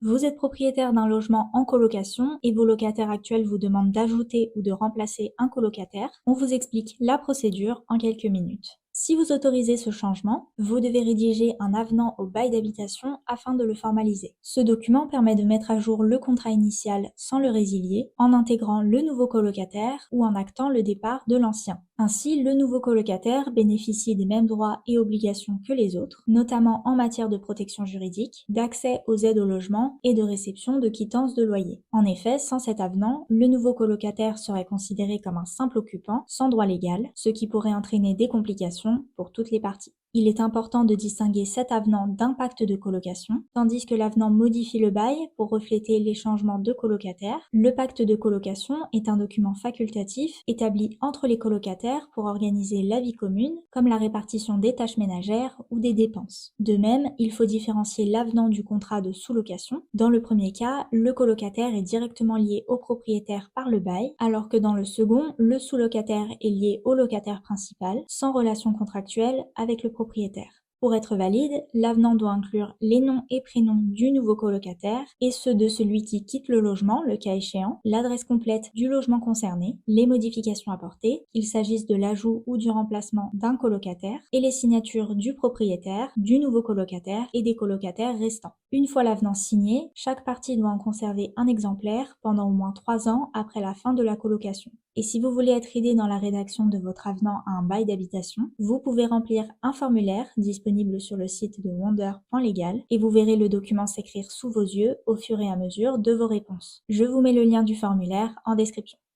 Vous êtes propriétaire d'un logement en colocation et vos locataires actuels vous demandent d'ajouter ou de remplacer un colocataire. On vous explique la procédure en quelques minutes. Si vous autorisez ce changement, vous devez rédiger un avenant au bail d'habitation afin de le formaliser. Ce document permet de mettre à jour le contrat initial sans le résilier, en intégrant le nouveau colocataire ou en actant le départ de l'ancien. Ainsi, le nouveau colocataire bénéficie des mêmes droits et obligations que les autres, notamment en matière de protection juridique, d'accès aux aides au logement et de réception de quittance de loyer. En effet, sans cet avenant, le nouveau colocataire serait considéré comme un simple occupant, sans droit légal, ce qui pourrait entraîner des complications pour toutes les parties. Il est important de distinguer cet avenant d'un pacte de colocation, tandis que l'avenant modifie le bail pour refléter les changements de colocataires. Le pacte de colocation est un document facultatif établi entre les colocataires pour organiser la vie commune, comme la répartition des tâches ménagères ou des dépenses. De même, il faut différencier l'avenant du contrat de sous-location. Dans le premier cas, le colocataire est directement lié au propriétaire par le bail, alors que dans le second, le sous-locataire est lié au locataire principal, sans relation contractuelle avec le propriétaire. Pour être valide, l'avenant doit inclure les noms et prénoms du nouveau colocataire et ceux de celui qui quitte le logement, le cas échéant, l'adresse complète du logement concerné, les modifications apportées, qu'il s'agisse de l'ajout ou du remplacement d'un colocataire, et les signatures du propriétaire, du nouveau colocataire et des colocataires restants. Une fois l'avenant signé, chaque partie doit en conserver un exemplaire pendant au moins 3 ans après la fin de la colocation. Et si vous voulez être aidé dans la rédaction de votre avenant à un bail d'habitation, vous pouvez remplir un formulaire disponible sur le site de wonder.legal et vous verrez le document s'écrire sous vos yeux au fur et à mesure de vos réponses. Je vous mets le lien du formulaire en description.